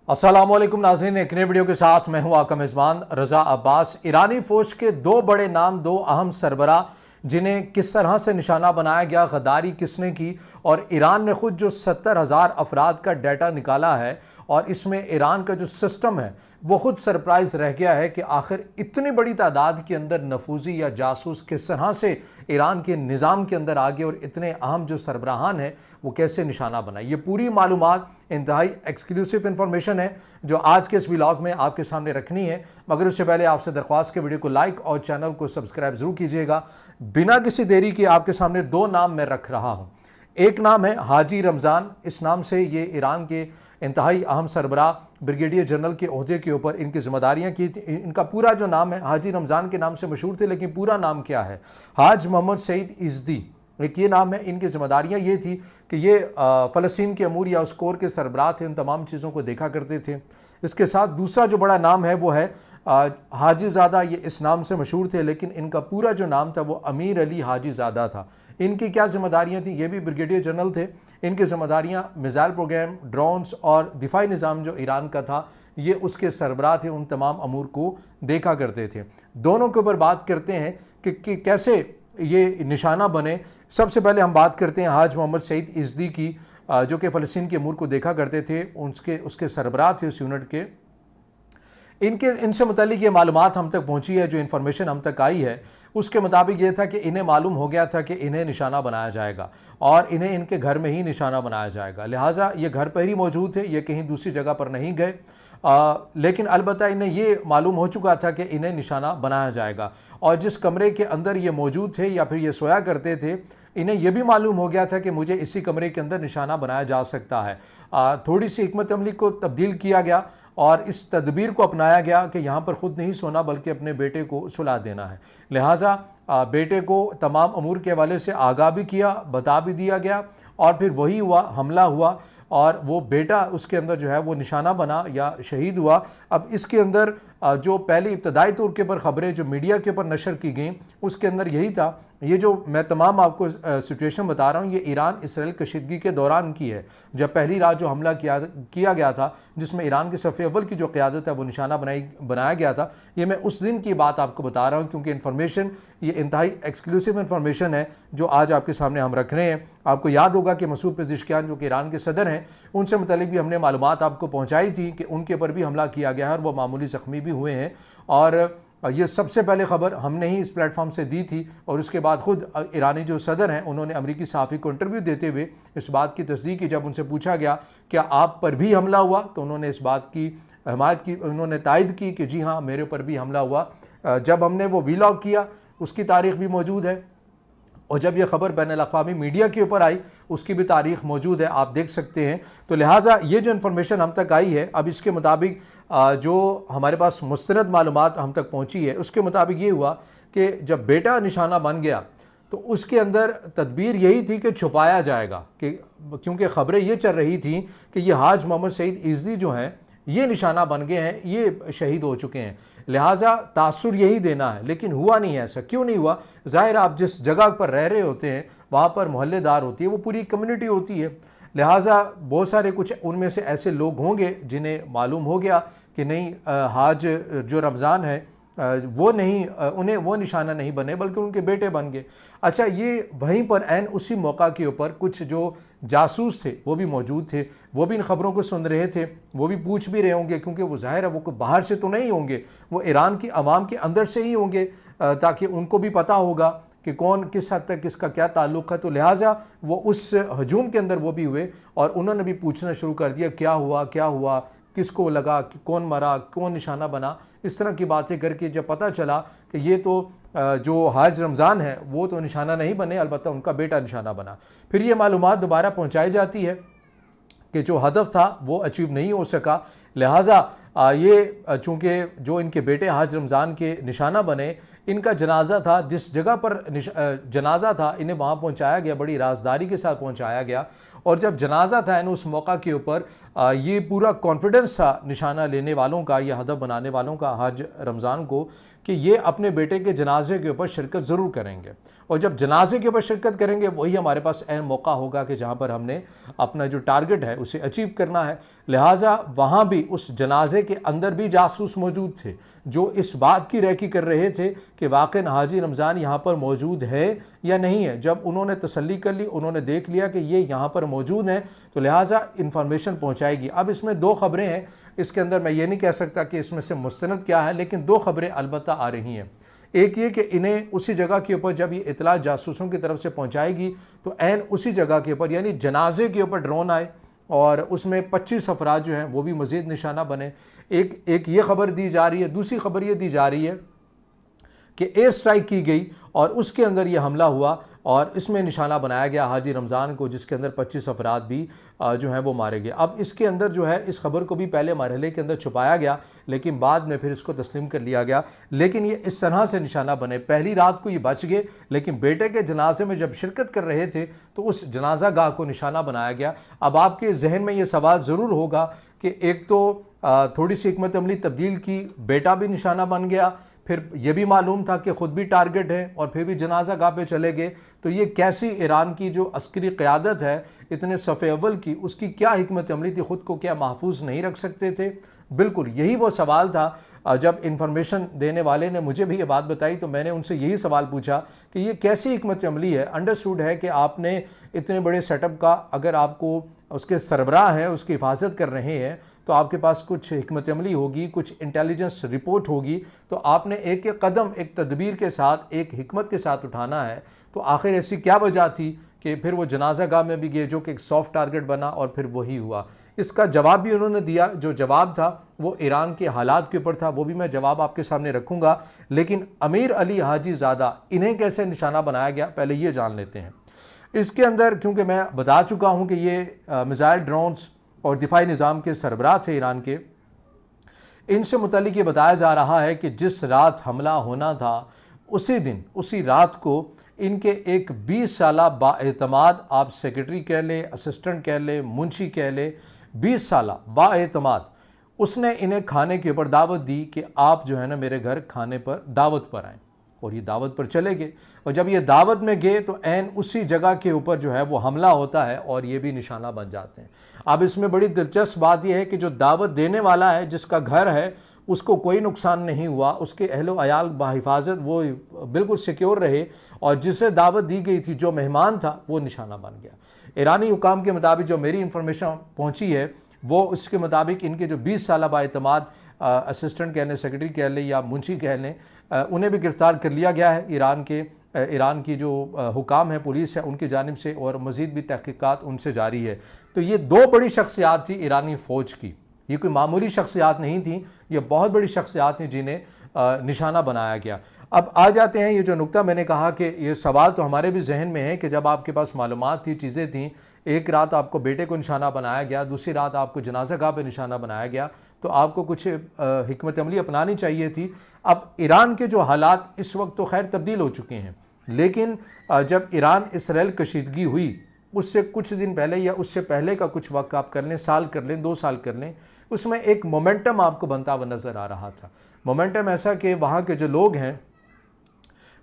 अस्सलामुअलैकुम नाज़रीन, एक नए वीडियो के साथ मैं हूं आपका मेज़बान रज़ा अब्बास। ईरानी फ़ौज के दो बड़े नाम, दो अहम सरबरा जिन्हें किस तरह से निशाना बनाया गया, गद्दारी किसने की, और ईरान ने खुद जो 70,000 अफराद का डाटा निकाला है और इसमें ईरान का जो सिस्टम है वो खुद सरप्राइज़ रह गया है कि आखिर इतनी बड़ी तादाद के अंदर नफूजी या जासूस किस तरह से ईरान के निज़ाम के अंदर आ गए और इतने अहम जो सरबराहान हैं वो कैसे निशाना बनाए। ये पूरी मालूमात इंतहाई एक्सक्लूसिव इंफॉर्मेशन है जो आज के इस व्लॉग में आपके सामने रखनी है। मगर उससे पहले आपसे दरख्वास्त के वीडियो को लाइक और चैनल को सब्सक्राइब जरूर कीजिएगा। बिना किसी देरी के आपके सामने दो नाम मैं रख रहा हूँ। एक नाम है हाजी रमज़ान। इस नाम से ये ईरान के इंतहाई अहम सरबराह ब्रिगेडियर जनरल के ओहदे के ऊपर इनकी जिम्मेदारियां की थी। इनका पूरा जो नाम है हाजी रमज़ान के नाम से मशहूर थे, लेकिन पूरा नाम क्या है? हाज मोहम्मद सईद इज़दी, एक ये नाम है। इनकी जिम्मेदारियां ये थी कि ये फ़लस्तीन के अमूर या उस कोर के सरबराह थे, उन तमाम चीज़ों को देखा करते थे। इसके साथ दूसरा जो बड़ा नाम है वो है हाजी ज़ादा। ये इस नाम से मशहूर थे, लेकिन इनका पूरा जो नाम था वो अमीर अली हाजी ज़ादा था। इनकी क्या जिम्मेदारियां थी? ये भी ब्रिगेडियर जनरल थे। इनकी जिम्मेदारियां मिसाइल प्रोग्राम, ड्रोन्स और दिफाई निज़ाम जो ईरान का था ये उसके सरबराह थे, उन तमाम अमूर को देखा करते थे। दोनों के ऊपर बात करते हैं कि कैसे ये निशाना बने। सबसे पहले हम बात करते हैं हाज मोहम्मद सईद इज़दी की, जो कि फ़लस्तीन के अमूर को देखा करते थे, उसके सरबराह थे उस यूनिट के। इनसे मुतालिक ये मालूमात हम तक पहुंची है, जो इन्फॉर्मेशन हम तक आई है उसके मुताबिक ये था कि इन्हें मालूम हो गया था कि इन्हें निशाना बनाया जाएगा और इन्हें इनके घर में ही निशाना बनाया जाएगा। लिहाजा ये घर पर ही मौजूद थे, ये कहीं दूसरी जगह पर नहीं गए। लेकिन अलबत्ता इन्हें ये मालूम हो चुका था कि इन्हें निशाना बनाया जाएगा, और जिस कमरे के अंदर ये मौजूद थे या फिर ये सोया करते थे, इन्हें यह भी मालूम हो गया था कि मुझे इसी कमरे के अंदर निशाना बनाया जा सकता है। थोड़ी सी हिकमत अमली को तब्दील किया गया और इस तदबीर को अपनाया गया कि यहाँ पर ख़ुद नहीं सोना बल्कि अपने बेटे को सुला देना है। लिहाजा बेटे को तमाम अमूर के हवाले से आगाह भी किया, बता भी दिया गया, और फिर वही हुआ, हमला हुआ और वो बेटा उसके अंदर जो है वो निशाना बना या शहीद हुआ। अब इसके अंदर जो पहली इब्तदाई तौर के ऊपर ख़बरें जो मीडिया के ऊपर नशर की गई उसके अंदर यही था। ये जो मैं तमाम आपको सिचुएशन बता रहा हूँ ये ईरान इसराइल कशीदगी के दौरान की है, जब पहली रात जो हमला किया गया था जिसमें ईरान के सफ़े अव्वल की जो क़यादत है वो निशाना बनाया गया था। ये मैं उस दिन की बात आपको बता रहा हूँ क्योंकि इन्फॉर्मेशन ये इंतहाई एक्सक्लूसिव इन्फॉर्मेशन है जो आज आपके सामने हम रख रहे हैं। आपको याद होगा कि मसूद पेज़ेश्कियान जो कि ईरान के सदर हैं, उनसे मुतालिक भी हमने मालूमात आपको पहुँचाई थी कि उनके ऊपर भी हमला किया गया है और वो मामूली ज़ख्मी भी हुए हैं। और ये सबसे पहले ख़बर हमने ही इस प्लेटफॉर्म से दी थी, और उसके बाद ख़ुद ईरानी जो सदर हैं उन्होंने अमरीकी सहाफ़ी को इंटरव्यू देते हुए इस बात की तस्दीक की। जब उनसे पूछा गया क्या आप पर भी हमला हुआ, तो उन्होंने इस बात की हमायत की, उन्होंने तायद की कि जी हाँ मेरे ऊपर भी हमला हुआ। जब हमने वो वीलॉग किया उसकी तारीख़ भी मौजूद है, और जब यह ख़बर बैनुल-अक़वामी मीडिया के ऊपर आई उसकी भी तारीख़ मौजूद है, आप देख सकते हैं। तो लिहाजा ये जो इन्फॉर्मेशन हम तक आई है, अब इसके मुताबिक जो हमारे पास मुस्तनद मालूमात हम तक पहुंची है उसके मुताबिक ये हुआ कि जब बेटा निशाना बन गया तो उसके अंदर तदबीर यही थी कि छुपाया जाएगा, कि क्योंकि ख़बरें ये चल रही थी कि ये हाज मोहम्मद सईद इज़दी जो हैं ये निशाना बन गए हैं, ये शहीद हो चुके हैं, लिहाजा तासुर यही देना है। लेकिन हुआ नहीं ऐसा। क्यों नहीं हुआ? ज़ाहिर आप जिस जगह पर रह रहे होते हैं वहाँ पर मोहल्लेदार होती है, वो पूरी कम्युनिटी होती है। लिहाजा बहुत सारे कुछ उनमें से ऐसे लोग होंगे जिन्हें मालूम हो गया कि नहीं हाज जो रमज़ान है वो नहीं, उन्हें वो निशाना नहीं बने बल्कि उनके बेटे बन गए। अच्छा, ये वहीं पर ऐन उसी मौका के ऊपर कुछ जो जासूस थे वो भी मौजूद थे, वो भी इन ख़बरों को सुन रहे थे, वो भी पूछ भी रहे होंगे क्योंकि वो ज़ाहिर है वो कोई बाहर से तो नहीं होंगे, वो ईरान की आवाम के अंदर से ही होंगे, ताकि उनको भी पता होगा कि कौन किस हद तक किसका क्या ताल्लुक़ है। तो लिहाजा वो उस हजूम के अंदर वो भी हुए और उन्होंने भी पूछना शुरू कर दिया क्या हुआ, किसको लगा, कि कौन मरा, कौन निशाना बना। इस तरह की बातें करके जब पता चला कि ये तो जो हाज रमज़ान है वो तो निशाना नहीं बने, अलबत्ता उनका बेटा निशाना बना। फिर ये मालूमात दोबारा पहुँचाई जाती है कि जो हदफ था वो अचीव नहीं हो सका। लिहाजा ये चूँकि जो इनके बेटे हाज रमज़ान के निशाना बने, इनका जनाजा था, जिस जगह पर जनाजा था इन्हें वहाँ पहुँचाया गया, बड़ी राजदारी के साथ पहुँचाया गया। और जब जनाजा था यानी उस मौका के ऊपर ये पूरा कॉन्फिडेंस था निशाना लेने वालों का या हदफ बनाने वालों का हाज रमज़ान को, कि ये अपने बेटे के जनाजे के ऊपर शिरकत ज़रूर करेंगे, और जब जनाजे के ऊपर शिरकत करेंगे वही हमारे पास ऐन मौका होगा कि जहाँ पर हमने अपना जो टारगेट है उसे अचीव करना है। लिहाजा वहाँ भी उस जनाजे के अंदर भी जासूस मौजूद थे जो इस बात की रहकी कर रहे थे कि वाक़ई हाजी रमज़ान यहाँ पर मौजूद है या नहीं है। जब उन्होंने तसल्ली कर ली, उन्होंने देख लिया कि ये यहाँ पर मौजूद हैं, तो लिहाजा इन्फॉर्मेशन पहुँचाएगी। अब इसमें दो ख़बरें हैं, इसके अंदर मैं ये नहीं कह सकता कि इसमें से मुस्तनद क्या है, लेकिन दो ख़बरें अलबत्ता आ रही हैं। एक ये कि इन्हें उसी जगह के ऊपर जब ये इतला जासूसों की तरफ से पहुंचाएगी तो ऐन उसी जगह के ऊपर यानी जनाजे के ऊपर ड्रोन आए और उसमें 25 अफराद जो हैं वो भी मज़ीद निशाना बने। एक ये ख़बर दी जा रही है। दूसरी ख़बर ये दी जा रही है कि एयर स्ट्राइक की गई और उसके अंदर ये हमला हुआ और इसमें निशाना बनाया गया हाजी रमज़ान को, जिसके अंदर 25 अफराद भी जो हैं वो मारे गए। अब इसके अंदर जो है इस खबर को भी पहले मरहले के अंदर छुपाया गया, लेकिन बाद में फिर इसको तस्लीम कर लिया गया। लेकिन ये इस तरह से निशाना बने, पहली रात को ये बच गए, लेकिन बेटे के जनाजे में जब शिरकत कर रहे थे तो उस जनाजा गाह को निशाना बनाया गया। अब आपके जहन में ये सवाल ज़रूर होगा कि एक तो थोड़ी सी हिकमत अमली तब्दील की, बेटा भी निशाना बन गया, फिर यह भी मालूम था कि ख़ुद भी टारगेट है और फिर भी जनाजा गाह पे चले गए, तो ये कैसी ईरान की जो अस्करी क़यादत है इतने सफ़े अव्वल की, उसकी क्या हिकमत अमली थी? ख़ुद को क्या महफूज नहीं रख सकते थे? बिल्कुल यही वो सवाल था। जब इन्फॉर्मेशन देने वाले ने मुझे भी ये बात बताई तो मैंने उनसे यही सवाल पूछा कि ये कैसी हिकमत अमली है? अंडरस्टूड है कि आपने इतने बड़े सेटअप का, अगर आपको उसके सरबराह है उसकी हिफाजत कर रहे हैं तो आपके पास कुछ हिकमत अमली होगी, कुछ इंटेलिजेंस रिपोर्ट होगी, तो आपने एक एक कदम एक तदबीर के साथ, एक हिकमत के साथ उठाना है। तो आखिर ऐसी क्या वजह थी कि फिर वो जनाजा गाह में भी गए जो कि एक सॉफ्ट टारगेट बना और फिर वही हुआ? इसका जवाब भी उन्होंने दिया। जो जवाब था वो ईरान के हालात के ऊपर था, वो भी मैं जवाब आपके सामने रखूँगा। लेकिन अमीर अली हाजी ज़ादा, इन्हें कैसे निशाना बनाया गया पहले ये जान लेते हैं। इसके अंदर क्योंकि मैं बता चुका हूँ कि ये मिसाइल ड्रोन्स और दिफाई निज़ाम के सरबराह थे ईरान के, इनसे मुतालिक ये बताया जा रहा है कि जिस रात हमला होना था उसी दिन, उसी रात को इनके एक 20 साला बाएतमाद, आप सेक्रेटरी कह लें, असिस्टेंट कह लें, मुंशी कह लें, 20 साला बाएतमाद, उसने इन्हें खाने के ऊपर दावत दी कि आप जो है ना मेरे घर खाने पर दावत पर आएँ, और ये दावत पर चले गए। और जब ये दावत में गए तो ऐन उसी जगह के ऊपर जो है वो हमला होता है और ये भी निशाना बन जाते हैं। अब इसमें बड़ी दिलचस्प बात यह है कि जो दावत देने वाला है, जिसका घर है, उसको कोई नुकसान नहीं हुआ, उसके अहलो अयाल बाहिफाजत वो बिल्कुल सिक्योर रहे, और जिसे दावत दी गई थी, जो मेहमान था, वो निशाना बन गया। ईरानी हुकाम के मुताबिक जो मेरी इंफॉर्मेशन पहुँची है वो उसके मुताबिक इनके जो 20 साला बाएतमाद असिस्टेंट कह लें, सेक्रेटरी कह लें या मुंशी कह लें, उन्हें भी गिरफ़्तार कर लिया गया है ईरान की जो हुकाम है, पुलिस है, उनकी जानिब से, और मज़ीद भी तहक़ीक़ात उनसे जारी है। तो ये दो बड़ी शख्सियात थी ईरानी फ़ौज की, ये कोई मामूली शख्सियात नहीं थी, ये बहुत बड़ी शख्सियात थी जिन्हें निशाना बनाया गया। अब आ जाते हैं, ये जो नुक्ता मैंने कहा कि ये सवाल तो हमारे भी जहन में है कि जब आपके पास मालूमात थी, चीज़ें थीं, एक रात आपको बेटे को निशाना बनाया गया, दूसरी रात आपको जनाजा गाह पे निशाना बनाया गया, तो आपको कुछ हिकमत अमली अपनानी चाहिए थी। अब ईरान के जो हालात इस वक्त तो खैर तब्दील हो चुके हैं, लेकिन जब ईरान इसराइल कशीदगी हुई उससे कुछ दिन पहले या उससे पहले का कुछ वक्त आप कर लें, साल कर लें, 2 साल कर लें, उसमें एक मोमेंटम आपको बनता हुआ नज़र आ रहा था। मोमेंटम ऐसा कि वहाँ के जो लोग हैं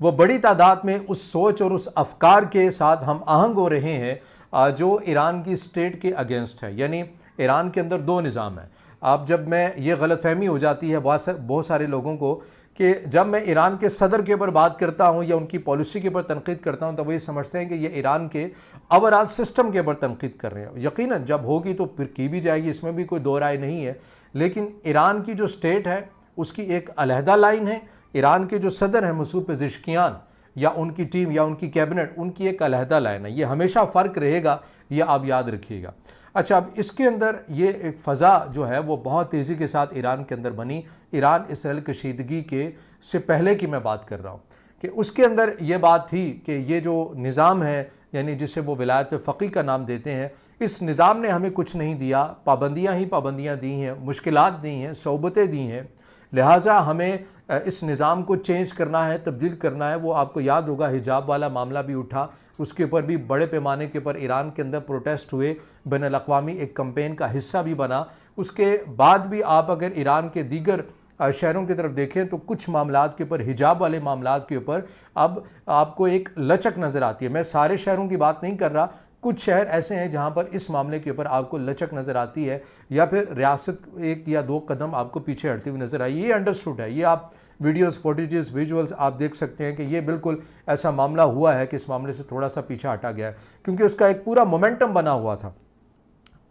वो बड़ी तादाद में उस सोच और उस अफकार के साथ हम आहंग हो रहे हैं जो ईरान की स्टेट के अगेंस्ट है। यानी ईरान के अंदर दो निज़ाम है। अब जब मैं ये गलतफहमी हो जाती है बहुत सारे लोगों को कि जब मैं ईरान के सदर के ऊपर बात करता हूँ या उनकी पॉलिसी के ऊपर तनकीद करता हूँ तो वो ये समझते हैं कि ये ईरान के ओवरऑल सिस्टम के ऊपर तनकीद कर रहे हैं। यकीनन जब होगी तो फिर की भी जाएगी, इसमें भी कोई दो राय नहीं है। लेकिन ईरान की जो स्टेट है उसकी एक अलहदा लाइन है, ईरान के जो सदर हैं मसूद पेज़ेश्कियान या उनकी टीम या उनकी कैबिनेट, उनकी एक अलहदा लाइन है। ये हमेशा फ़र्क रहेगा, ये आप याद रखिएगा। अच्छा, अब इसके अंदर ये एक फ़ज़ा जो है वो बहुत तेज़ी के साथ ईरान के अंदर बनी। ईरान इसराइल कशीदगी के से पहले की मैं बात कर रहा हूँ कि उसके अंदर ये बात थी कि ये जो निज़ाम है, यानी जिसे वो विलायत फ़क़ीह का नाम देते हैं, इस निज़ाम ने हमें कुछ नहीं दिया, पाबंदियाँ ही पाबंदियाँ दी हैं, मुश्किलात दी हैं, सोबतें दी हैं, लिहाजा हमें इस निज़ाम को चेंज करना है, तब्दील करना है। वो आपको याद होगा हिजाब वाला मामला भी उठा, उसके ऊपर भी बड़े पैमाने के ऊपर ईरान के अंदर प्रोटेस्ट हुए, बैनुल अक़वामी एक कैंपेन का हिस्सा भी बना। उसके बाद भी आप अगर ईरान के दीगर शहरों की तरफ देखें तो कुछ मामलात के ऊपर, हिजाब वाले मामलात के ऊपर अब आपको एक लचक नज़र आती है। मैं सारे शहरों की बात नहीं कर रहा, कुछ शहर ऐसे हैं जहां पर इस मामले के ऊपर आपको लचक नज़र आती है, या फिर रियासत 1 या 2 कदम आपको पीछे हटती हुई नज़र आई। ये अंडरस्टूड है, ये आप वीडियोस, फुटेजेस, विजुअल्स आप देख सकते हैं कि ये बिल्कुल ऐसा मामला हुआ है कि इस मामले से थोड़ा सा पीछे हटा गया है, क्योंकि उसका एक पूरा मोमेंटम बना हुआ था।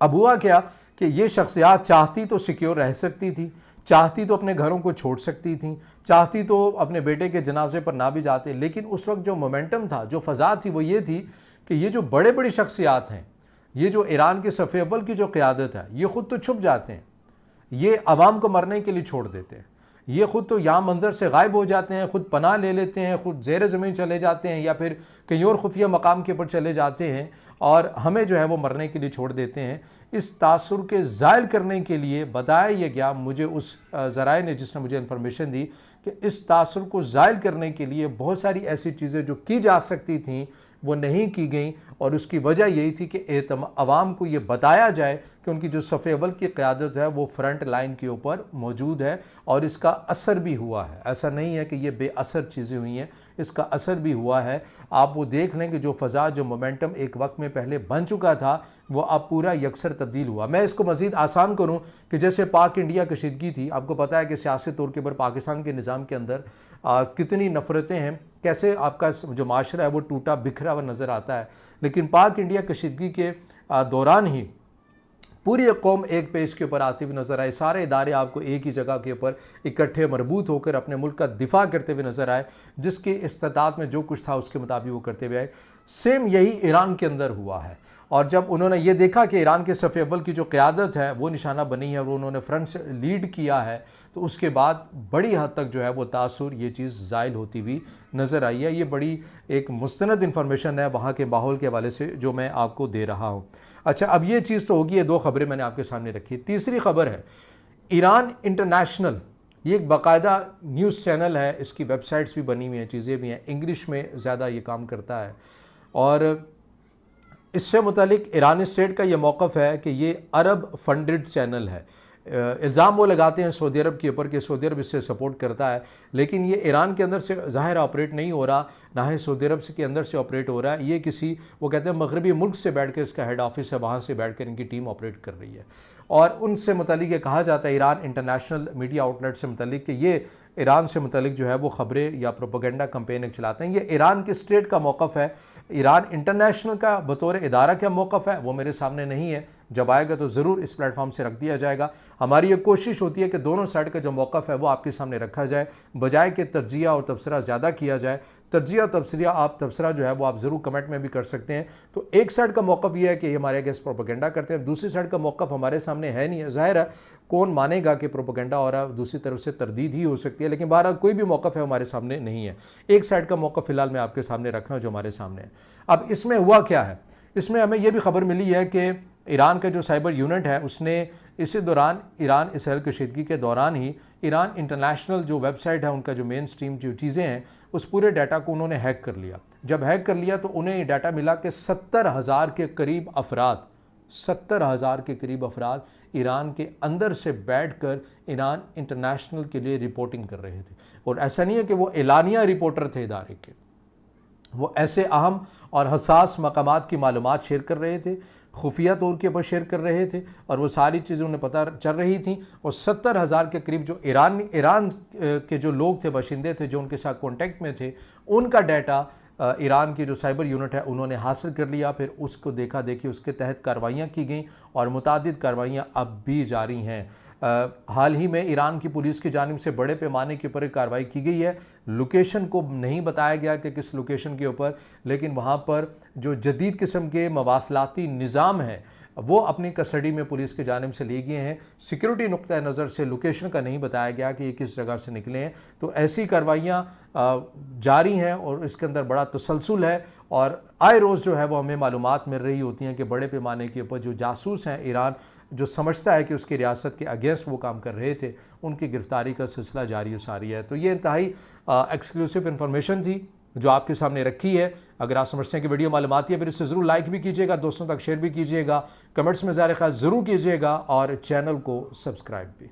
अब हुआ क्या कि ये शख्सियात चाहती तो सिक्योर रह सकती थी, चाहती तो अपने घरों को छोड़ सकती थी, चाहती तो अपने बेटे के जनाजे पर ना भी जाते, लेकिन उस वक्त जो मोमेंटम था, जो फ़ज़ा थी, वो ये थी कि ये जो बड़े बड़ी शख्सियात हैं, ये जो ईरान के सफ़े अव्वल की जो क़यादत है, ये ख़ुद तो छुप जाते हैं, ये अवाम को मरने के लिए छोड़ देते हैं, ये ख़ुद तो यहाँ मंजर से गायब हो जाते हैं, ख़ुद पनाह ले लेते हैं, ख़ुद ज़ेर ज़मीन चले जाते हैं, या फिर कहीं और खुफिया मकाम के ऊपर चले जाते हैं, और हमें जो है वो मरने के लिए छोड़ देते हैं। इस तासुर के ज़ायल करने के लिए बताया ये गया, मुझे उस ज़राए ने जिसने मुझे इन्फॉर्मेशन दी कि इस तासुर को ज़ायल करने के लिए बहुत सारी ऐसी चीज़ें जो की जा सकती थीं वो नहीं की गई, और उसकी वजह यही थी कि अवाम को ये बताया जाए कि उनकी जो सफ़े अव्वल की क़यादत है वो फ्रंट लाइन के ऊपर मौजूद है, और इसका असर भी हुआ है। ऐसा नहीं है कि ये बेअसर चीज़ें हुई हैं, इसका असर भी हुआ है। आप वो देख लें कि जो फ़ज़ा, जो मोमेंटम एक वक्त में पहले बन चुका था, वो अब पूरा यकसर तब्दील हुआ। मैं इसको मज़ीद आसान करूँ कि जैसे पाक इंडिया कशीदगी थी, आपको पता है कि सियासी तौर के ऊपर पाकिस्तान के निज़ाम के अंदर कितनी नफ़रतें हैं, कैसे आपका जो माशरा है वो टूटा बिखरा हुआ नज़र आता है, लेकिन पाक इंडिया कशीदगी के दौरान ही पूरी कौम एक पेज के ऊपर आती हुई नज़र आए, सारे इदारे आपको एक ही जगह के ऊपर इकट्ठे मरबूत होकर अपने मुल्क का दिफा करते हुए नज़र आए, जिसकी इस्तात में जो कुछ था उसके मुताबिक वो करते हुए आए। सेम यही ईरान के अंदर हुआ है, और जब उन्होंने ये देखा कि ईरान के सफ़े अव्वल की जो क़यादत है वो निशाना बनी है और उन्होंने फ्रंट से लीड किया है, तो उसके बाद बड़ी हद तक जो है वो तासुर, ये चीज़ ज़ायल होती हुई नज़र आई है। ये बड़ी एक मुस्तनद इन्फॉर्मेशन है वहाँ के माहौल के हवाले से जो मैं आपको दे रहा हूँ। अच्छा, अब ये चीज़ तो होगी, ये 2 खबरें मैंने आपके सामने रखी। तीसरी खबर है ईरान इंटरनेशनल, ये एक बाकायदा न्यूज़ चैनल है, इसकी वेबसाइट्स भी बनी हुई हैं, चीज़ें भी हैं, इंग्लिश में ज़्यादा ये काम करता है, और इससे मुतालिक ईरानी स्टेट का ये मौक़िफ़ है कि ये अरब फंडेड चैनल है। इल्ज़ाम वो लगाते हैं सऊदी अरब के ऊपर कि सऊदी अरब इससे सपोर्ट करता है, लेकिन ये ईरान के अंदर से ज़ाहिर ऑपरेट नहीं हो रहा, ना ही सऊदी अरब के अंदर से ऑपरेट हो रहा है। ये किसी, वो कहते हैं मगरबी मुल्क से बैठ कर, इसका हेड ऑफिस है, वहाँ से बैठ कर इनकी टीम ऑपरेट कर रही है, और उनसे मुतालिक ये कहा जाता है ईरान इंटरनेशनल मीडिया आउटलेट से मुतालिक कि ये ईरान से मुतालिक जो है वो ख़बरें या प्रोपेगेंडा कैंपेन एक चलाते हैं। ये ईरान के स्टेट का मौक़िफ़ है। ईरान इंटरनेशनल का बतौर इदारा क्या मौक़िफ़ है वो मेरे सामने नहीं है, जब आएगा तो ज़रूर इस प्लेटफॉर्म से रख दिया जाएगा। हमारी ये कोशिश होती है कि दोनों साइड का जो मौक़िफ़ है वो आपके सामने रखा जाए, बजाय कि तज्ज़िया और तबसरा ज़्यादा किया जाए। तज्ज़िया और तबसरा जो है वो आप ज़रूर कमेंट में भी कर सकते हैं। तो एक साइड का मौक़िफ़ ये है कि ये हमारे अगेंस्ट प्रोपेगेंडा करते हैं, दूसरी साइड का मौक़िफ़ हमारे सामने है नहीं है। ज़ाहिर है कौन मानेगा कि प्रोपेगेंडा हो रहा है, दूसरी तरफ से तरदीद ही हो सकती है, लेकिन बहरहाल कोई भी मौक़िफ़ है हमारे सामने नहीं है। एक साइड का मौक़िफ़ फ़िलहाल मैं आपके सामने रख रहा हूँ जो हमारे सामने है। अब इसमें हुआ क्या है, इसमें हमें यह भी खबर मिली है कि ईरान का जो साइबर यूनिट है उसने इसी दौरान, ईरान इसराइल कशीदगी के दौरान ही, ईरान इंटरनेशनल जो वेबसाइट है, उनका जो मेन स्ट्रीम जो चीज़ें हैं, उस पूरे डाटा को उन्होंने हैक कर लिया। जब हैक कर लिया तो उन्हें ये डाटा मिला कि 70,000 के करीब अफराद, 70,000 के करीब अफराद ईरान के अंदर से बैठकर ईरान इंटरनेशनल के लिए रिपोर्टिंग कर रहे थे। और ऐसा नहीं है कि वो एलानिया रिपोर्टर थे इदारे के, वो ऐसे अहम और हसास मकामात की मालूमात शेयर कर रहे थे, खुफिया तौर के ऊपर शेयर कर रहे थे, और वो सारी चीज़ें उन्हें पता चल रही थी। और 70,000 के करीब जो ईरान के जो लोग थे, बाशिंदे थे, जो उनके साथ कॉन्टेक्ट में थे, उनका डाटा ईरान की जो साइबर यूनिट है उन्होंने हासिल कर लिया। फिर उसको देखा देखी, उसके तहत कार्रवाइयाँ की गई, और मुतादिद कार्रवाइयाँ अब भी जारी हैं। हाल ही में ईरान की पुलिस की जानिब से बड़े पैमाने के ऊपर कार्रवाई की गई है। लोकेशन को नहीं बताया गया कि किस लोकेशन के ऊपर, लेकिन वहाँ पर जो जदीद किस्म के मवासलाती निज़ाम हैं वो अपनी कस्टडी में पुलिस की जानिब से लिए गए हैं। सिक्योरिटी नुक्ता नज़र से लोकेशन का नहीं बताया गया कि ये किस जगह से निकले हैं। तो ऐसी कार्रवाइयाँ जारी हैं और इसके अंदर बड़ा तसलसल है, और आए रोज़ जो है वो हमें मालूमात मिल रही होती हैं कि बड़े पैमाने के ऊपर जो जासूस हैं, ईरान जो समझता है कि उसकी रियासत के अगेंस्ट वो काम कर रहे थे, उनकी गिरफ्तारी का सिलसिला जारी सारी है। तो ये इंतहाई एक्सक्लूसिव इन्फॉर्मेशन थी जो आपके सामने रखी है। अगर आप समझते हैं कि वीडियो मालूमाती है, फिर इसे ज़रूर लाइक भी कीजिएगा, दोस्तों तक शेयर भी कीजिएगा, कमेंट्स में ज़ाहिर ख्याल ज़रूर कीजिएगा, और चैनल को सब्सक्राइब भी।